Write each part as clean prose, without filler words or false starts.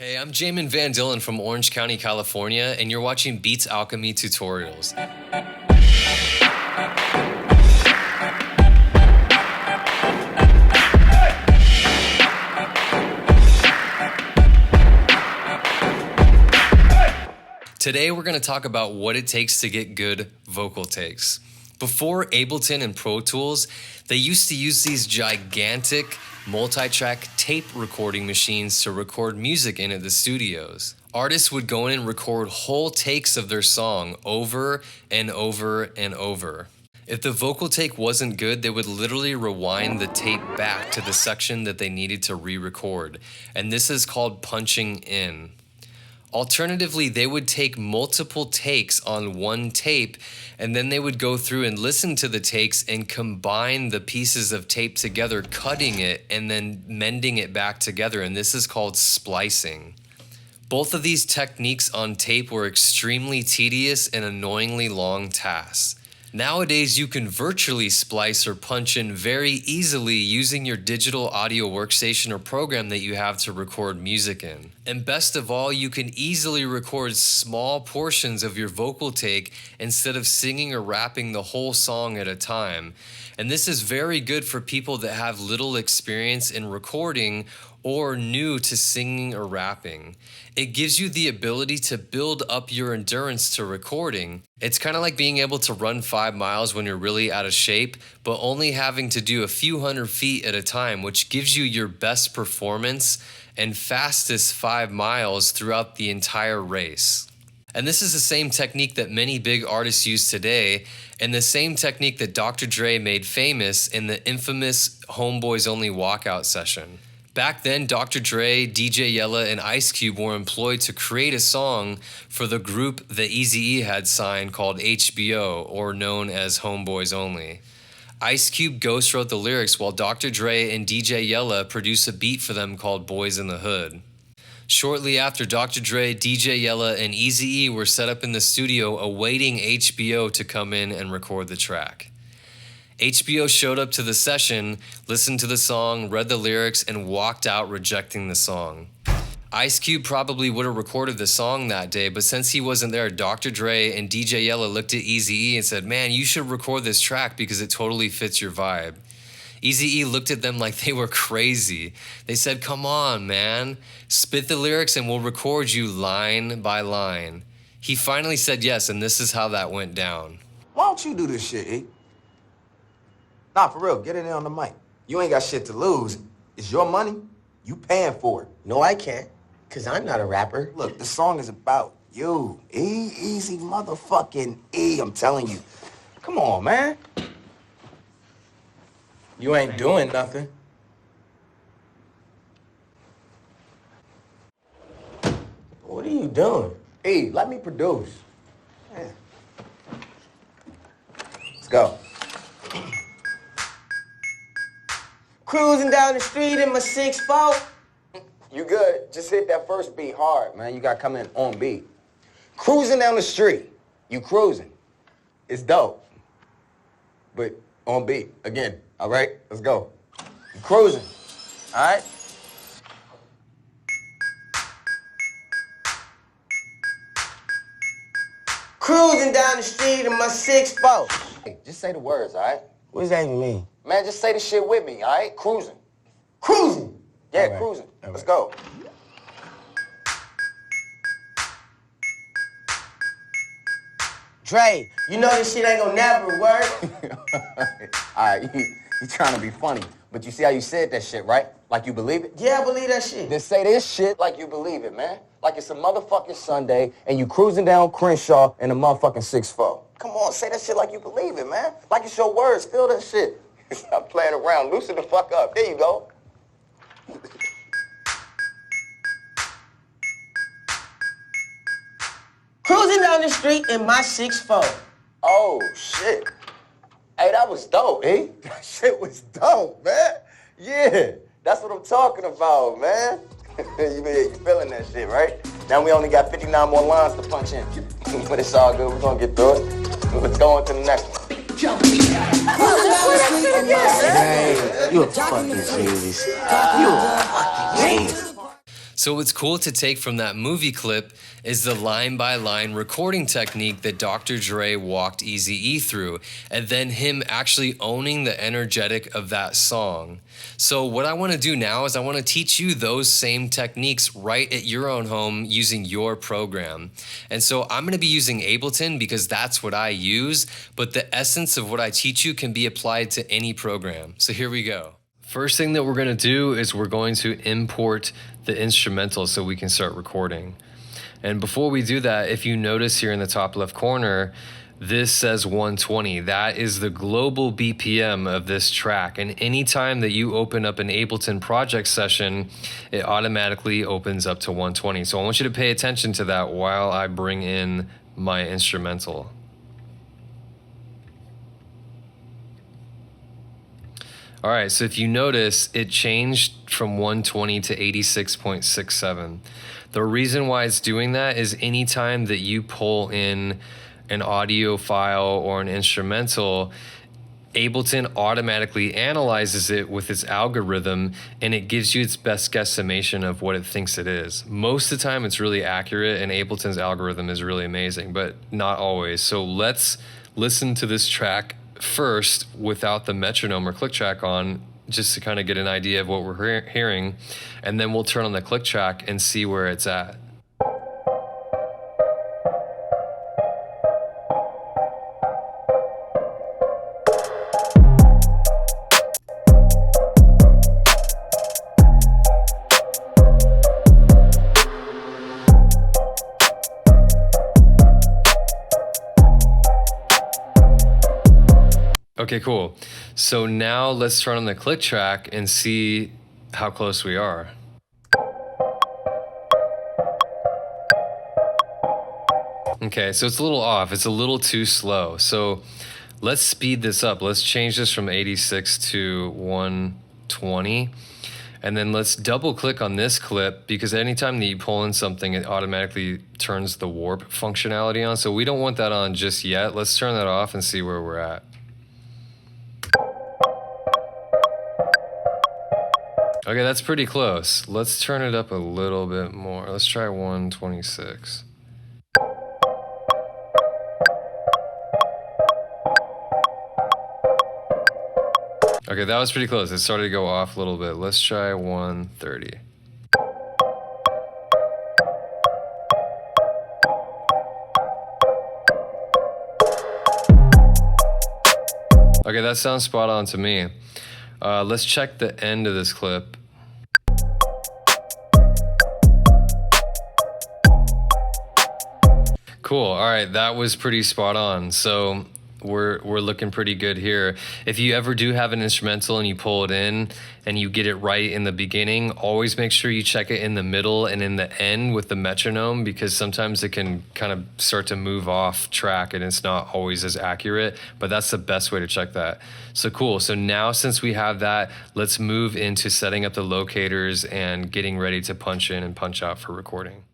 Hey, I'm Jamin Van Dillen from Orange County, California, and you're watching Beats Alchemy Tutorials. Today we're going to talk about what it takes to get good vocal takes. Before Ableton and Pro Tools, they used to use these gigantic multi-track tape recording machines to record music in at the studios. Artists would go in and record whole takes of their song over and over and over. If the vocal take wasn't good, they would literally rewind the tape back to the section that they needed to re-record, and this is called punching in. Alternatively, they would take multiple takes on one tape, and then they would go through and listen to the takes and combine the pieces of tape together, cutting it and then mending it back together, and this is called splicing. Both of these techniques on tape were extremely tedious and annoyingly long tasks. Nowadays, you can virtually splice or punch in very easily using your digital audio workstation or program that you have to record music in. And best of all, you can easily record small portions of your vocal take instead of singing or rapping the whole song at a time. And this is very good for people that have little experience in recording or new to singing or rapping. It gives you the ability to build up your endurance to recording. It's kind of like being able to run 5 miles when you're really out of shape, but only having to do a few hundred feet at a time, which gives you your best performance and fastest 5 miles throughout the entire race. And this is the same technique that many big artists use today, and the same technique that Dr. Dre made famous in the infamous Homeboys Only walkout session. Back then, Dr. Dre, DJ Yella, and Ice Cube were employed to create a song for the group that Easy E had signed called HBO, or known as Homeboys Only. Ice Cube ghost wrote the lyrics while Dr. Dre and DJ Yella produced a beat for them called Boys in the Hood. Shortly after, Dr. Dre, DJ Yella, and Easy E were set up in the studio awaiting HBO to come in and record the track. HBO showed up to the session, listened to the song, read the lyrics, and walked out rejecting the song. Ice Cube probably would have recorded the song that day, but since he wasn't there, Dr. Dre and DJ Yella looked at Eazy-E and said, "Man, you should record this track because it totally fits your vibe." Eazy-E looked at them like they were crazy. They said, "Come on, man, spit the lyrics and we'll record you line by line." He finally said yes, and this is how that went down. Why don't you do this shit, E? Nah, for real, get in there on the mic. You ain't got shit to lose. It's your money. You paying for it. No, I can't, because I'm not a rapper. Look, the song is about you. E, easy motherfucking E, I'm telling you. Come on, man. You ain't doing nothing. What are you doing? E, let me produce. Yeah. Let's go. Cruising down the street in my 6'4". You good. Just hit that first beat hard, man. You gotta come in on beat. Cruising down the street. You cruising. It's dope. But on beat. Again. All right? Let's go. You cruising. All right? Cruising down the street in my 6'4". Hey, just say the words, all right? What does that even mean? Man, just say the shit with me, all right? Cruising. Cruising. Yeah, All right. cruising. All Let's right. go. Dre, you know this shit ain't gonna never work. All right, you trying to be funny, but you see how you said that shit, right? Like you believe it? Yeah, I believe that shit. Then say this shit like you believe it, man. Like it's a motherfucking Sunday and you cruising down Crenshaw in a motherfucking 6'4". Come on, say that shit like you believe it, man. Like it's your words. Feel that shit. Stop playing around. Loosen the fuck up. There you go. Cruising down the street in my 6'4". Oh, shit. Hey, that was dope, eh? That shit was dope, man. Yeah, that's what I'm talking about, man. You feeling that shit, right? Now we only got 59 more lines to punch in. But it's all good. We're going to get through it. Let's go on to the next one. Hey, you a fucking genius. You a fucking genius. So what's cool to take from that movie clip is the line-by-line recording technique that Dr. Dre walked Easy E through, and then him actually owning the energetic of that song. So what I want to do now is I want to teach you those same techniques right at your own home using your program. And so I'm going to be using Ableton because that's what I use, but the essence of what I teach you can be applied to any program. So here we go. First thing that we're going to do is we're going to import the instrumental so we can start recording. And before we do that, if you notice here in the top left corner, this says 120. That is the global BPM of this track. And anytime that you open up an Ableton project session, it automatically opens up to 120. So I want you to pay attention to that while I bring in my instrumental. All right, so if you notice, it changed from 120 to 86.67. The reason why it's doing that is anytime that you pull in an audio file or an instrumental, Ableton automatically analyzes it with its algorithm and it gives you its best guesstimation of what it thinks it is. Most of the time it's really accurate and Ableton's algorithm is really amazing, but not always. So let's listen to this track first without the metronome or click track on, just to kind of get an idea of what we're hearing, and then we'll turn on the click track and see where it's at. Okay, cool. So now let's turn on the click track and see how close we are. Okay, so it's a little off. It's a little too slow. So let's speed this up. Let's change this from 86 to 120. And then let's double click on this clip because anytime that you pull in something, it automatically turns the warp functionality on. So we don't want that on just yet. Let's turn that off and see where we're at. Okay, that's pretty close. Let's turn it up a little bit more. Let's try 126. Okay, that was pretty close. It started to go off a little bit. Let's try 130. Okay, that sounds spot on to me. Let's check the end of this clip. Cool. All right, that was pretty spot on. So we're looking pretty good here. If you ever do have an instrumental and you pull it in and you get it right in the beginning, always make sure you check it in the middle and in the end with the metronome, because sometimes it can kind of start to move off track and it's not always as accurate, but that's the best way to check that. So cool. So now since we have that, let's move into setting up the locators and getting ready to punch in and punch out for recording.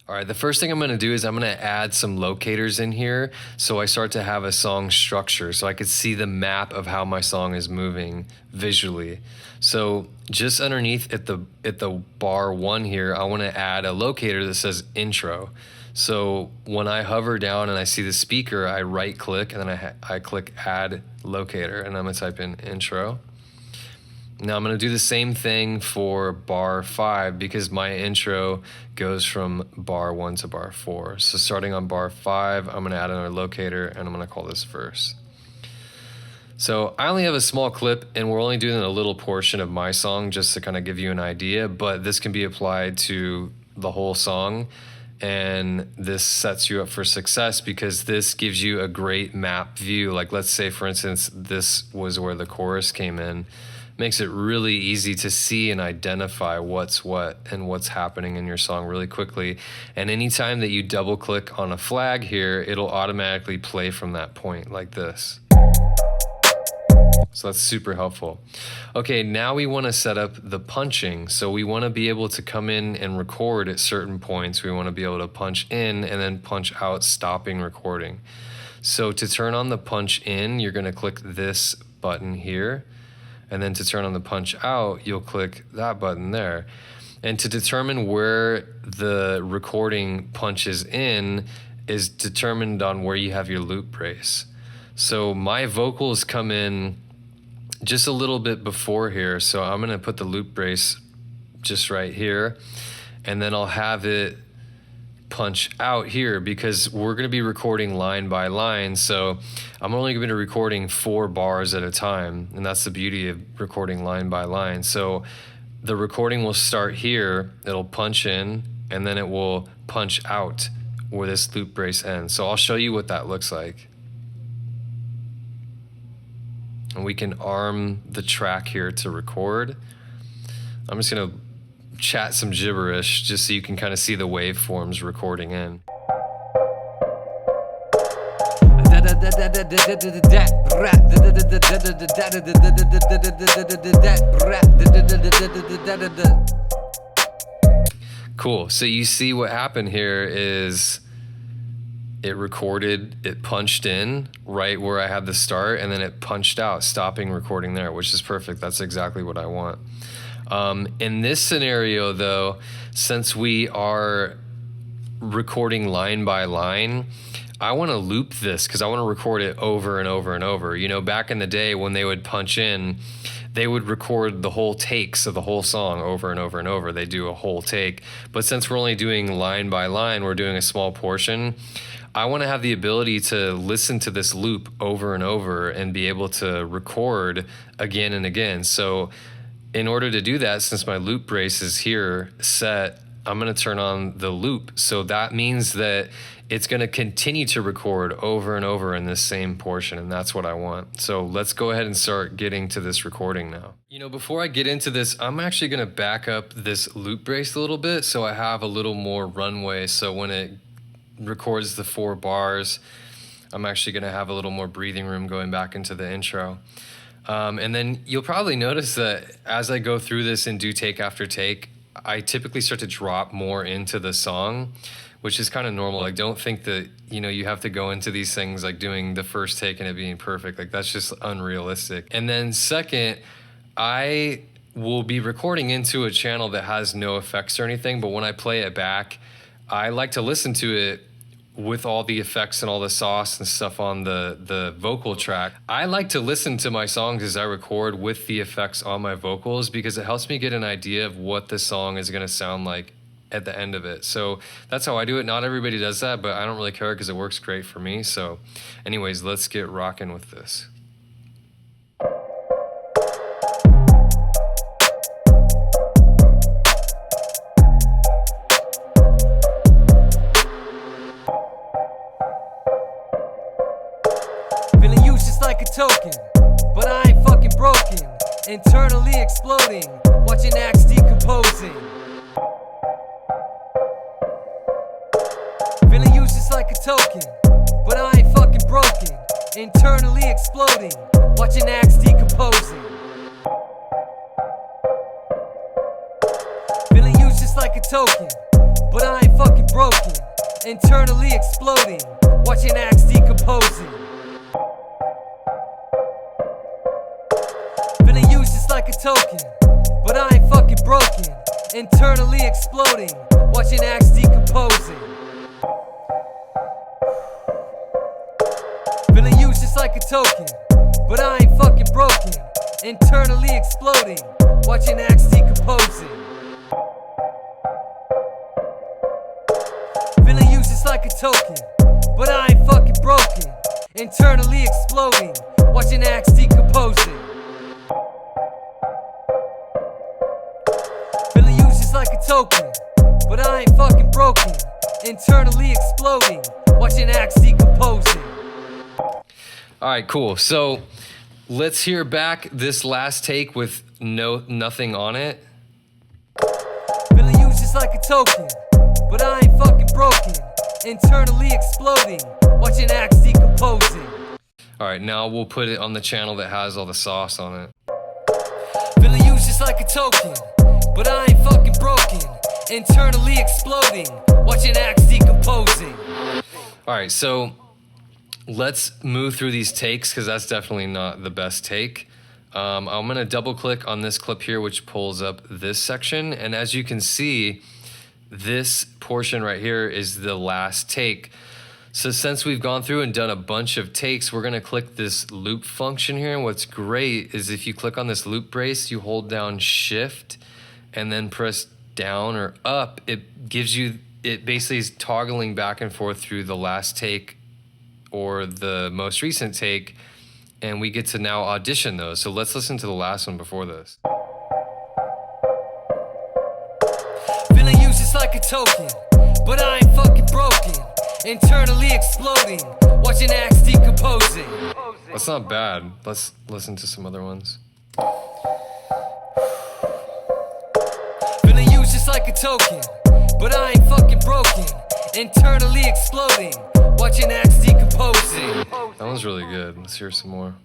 All right, the first thing I'm going to do is I'm going to add some locators in here so I start to have a song structure so I could see the map of how my song is moving visually. So just underneath at the bar 1 here, I want to add a locator that says intro. So when I hover down and I see the speaker, I right click and then I click add locator and I'm going to type in intro. Now I'm going to do the same thing for bar 5 because my intro goes from bar 1 to bar 4. So starting on bar 5, I'm going to add another locator and I'm going to call this verse. So I only have a small clip and we're only doing a little portion of my song just to kind of give you an idea, but this can be applied to the whole song. And this sets you up for success because this gives you a great map view. Like let's say, for instance, this was where the chorus came in. Makes it really easy to see and identify what's what and what's happening in your song really quickly. And anytime that you double click on a flag here, it'll automatically play from that point like this. So that's super helpful. Okay, now we want to set up the punching. So we want to be able to come in and record at certain points. We want to be able to punch in and then punch out, stopping recording. So to turn on the punch in, you're going to click this button here. And then to turn on the punch out, you'll click that button there. And to determine where the recording punches in is determined on where you have your loop brace. So my vocals come in just a little bit before here. So I'm gonna put the loop brace just right here, and then I'll have it punch out here because we're gonna be recording line by line. So I'm only gonna be recording 4 bars at a time, and that's the beauty of recording line by line. So the recording will start here, it'll punch in, and then it will punch out where this loop brace ends. So I'll show you what that looks like. And we can arm the track here to record. I'm just gonna chat some gibberish just so you can kind of see the waveforms recording in. Cool. So you see what happened here is it recorded, it punched in right where I had the start, and then it punched out, stopping recording there, which is perfect. That's exactly what I want. In this scenario, though, since we are recording line by line, I want to loop this because I want to record it over and over and over. You know, back in the day when they would punch in, they would record the whole takes of the whole song over and over and over. They do a whole take. But since we're only doing line by line, we're doing a small portion. I want to have the ability to listen to this loop over and over and be able to record again and again. So in order to do that, since my loop brace is here set, I'm going to turn on the loop. So that means that it's going to continue to record over and over in this same portion, and that's what I want. So let's go ahead and start getting to this recording now. You know, before I get into this, I'm actually going to back up this loop brace a little bit so I have a little more runway. So when it records the 4 bars, I'm actually going to have a little more breathing room going back into the intro. And then you'll probably notice that as I go through this and do take after take, I typically start to drop more into the song, which is kind of normal. Like, don't think that, you know, you have to go into these things like doing the first take and it being perfect. Like, that's just unrealistic. And then second, I will be recording into a channel that has no effects or anything, but when I play it back, I like to listen to it with all the effects and all the sauce and stuff on the vocal track. I like to listen to my songs as I record with the effects on my vocals because it helps me get an idea of what the song is going to sound like at the end of it. So that's how I do it. Not everybody does that, but I don't really care because it works great for me. So anyways, let's get rocking with this. Token, but I ain't fucking broken. Internally exploding, watching acts decomposing. Feeling used just like a token, but I ain't fucking broken. Internally exploding, watching acts decomposing. Feeling used just like a token, but I ain't fucking broken. Internally exploding, watching acts decomposing. Like a token, but I ain't fucking broken. Internally exploding, watching acts decomposing. Feeling used just like a token, but I ain't fucking broken. Internally exploding, watching acts decomposing. Feeling used just like a token, but I ain't fucking broken. Internally exploding, watching acts decomposing. Like a token, but I ain't fucking broken. Internally exploding, watching acts decomposing. All right, cool. So let's hear back this last take with nothing on it. Feeling used just like a token, but I ain't fucking broken. Internally exploding, watching acts decomposing. All right, now we'll put it on the channel that has all the sauce on it. Feeling used just like a token, but I ain't fucking broken. Internally exploding, watching acts decomposing. All right, so let's move through these takes because that's definitely not the best take. I'm gonna double click on this clip here, which pulls up this section. And as you can see, this portion right here is the last take. So since we've gone through and done a bunch of takes, we're gonna click this loop function here. And what's great is if you click on this loop brace, you hold down Shift and then press down or up, it gives you, it basically is toggling back and forth through the last take or the most recent take, and we get to now audition those. So let's listen to the last one before this. Feeling used just like a token, but I ain't fucking broken. Internally exploding, watching acts decomposing. That's not bad. Let's listen to some other ones. Feeling used just like a token, but I ain't fucking broken. Internally exploding, watching acts decomposing. That one's really good. Let's hear some more.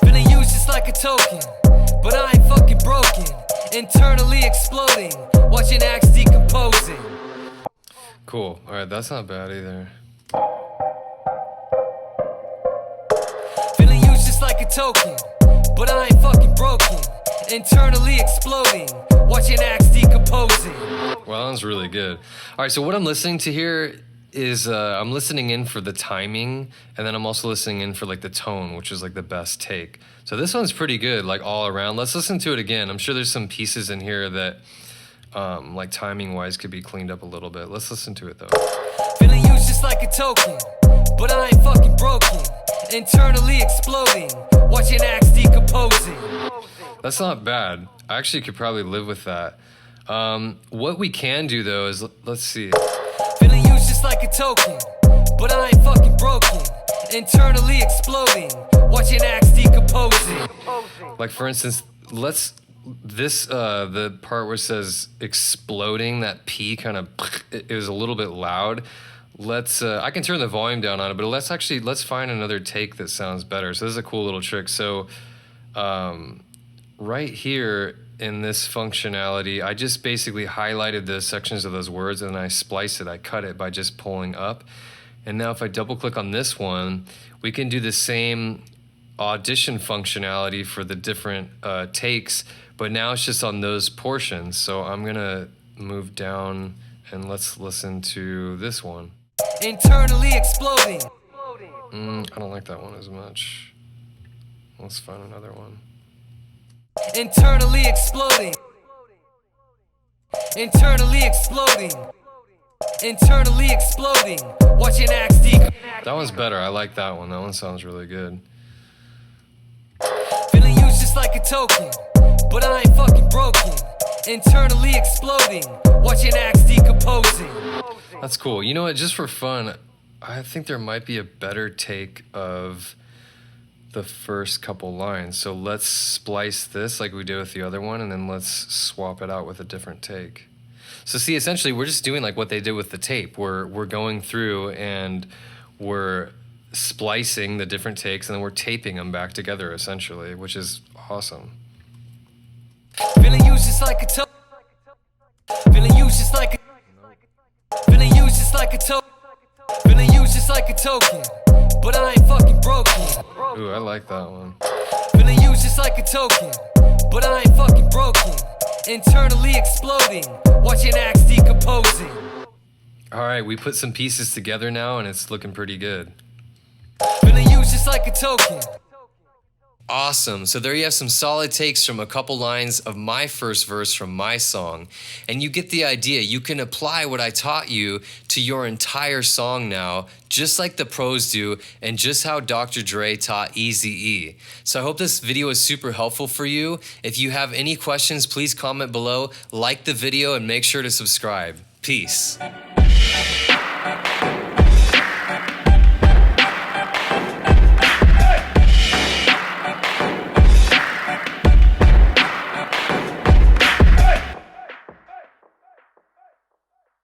Feeling used just like a token, but I ain't fucking broken. Internally exploding, watching acts decomposing. Cool. All right, that's not bad either. Feeling used just like a token, but I ain't fucking broken. Internally exploding, watching acts decomposing. Well, that one's really good. All right, so what I'm listening to here is I'm listening in for the timing, and then I'm also listening in for like the tone, which is like the best take. So this one's pretty good, like all around. Let's listen to it again. I'm sure there's some pieces in here that like timing wise could be cleaned up a little bit. Let's listen to it though. Feeling used just like a token, but I ain't fucking broken. Internally exploding, watching acts decomposing. That's not bad. I actually could probably live with that. What we can do though is, let's see. Feeling used just like a token, but I ain't fucking broken. Internally exploding, watching acts decomposing. Like for instance, the part where it says exploding, that P kind of, it was a little bit loud. I can turn the volume down on it, but let's find another take that sounds better. So this is a cool little trick. So right here in this functionality, I just basically highlighted the sections of those words and then I spliced it. I cut it by just pulling up. And now if I double click on this one, we can do the same audition functionality for the different takes, but now it's just on those portions. So I'm gonna move down and let's listen to this one. Internally exploding. I don't like that one as much. Let's find another one. Internally exploding. Internally exploding. Internally exploding. Watching acts decomposing. That one's better. I like that one. That one sounds really good. Feeling used just like a token, but I ain't fucking broken. Internally exploding. Watching acts decomposing. That's cool. You know what? Just for fun, I think there might be a better take of the first couple lines. So let's splice this like we did with the other one, and then let's swap it out with a different take. So see, essentially, we're just doing like what they did with the tape. We're going through and we're splicing the different takes, and then we're taping them back together, essentially, which is awesome. Feeling used just like a token. Feeling used just like a. Feeling used just like a token. Feeling used just like a token, but I ain't fucking broken. Ooh, I like that one. Feeling used just like a token, but I ain't fucking broken. Internally exploding, watching acts decomposing. All right, we put some pieces together now, and it's looking pretty good. Feeling used just like a token. Awesome. So there you have some solid takes from a couple lines of my first verse from my song. And you get the idea. You can apply what I taught you to your entire song now, just like the pros do, and just how Dr. Dre taught Easy E. So I hope this video is super helpful for you. If you have any questions, please comment below, like the video, and make sure to subscribe. Peace.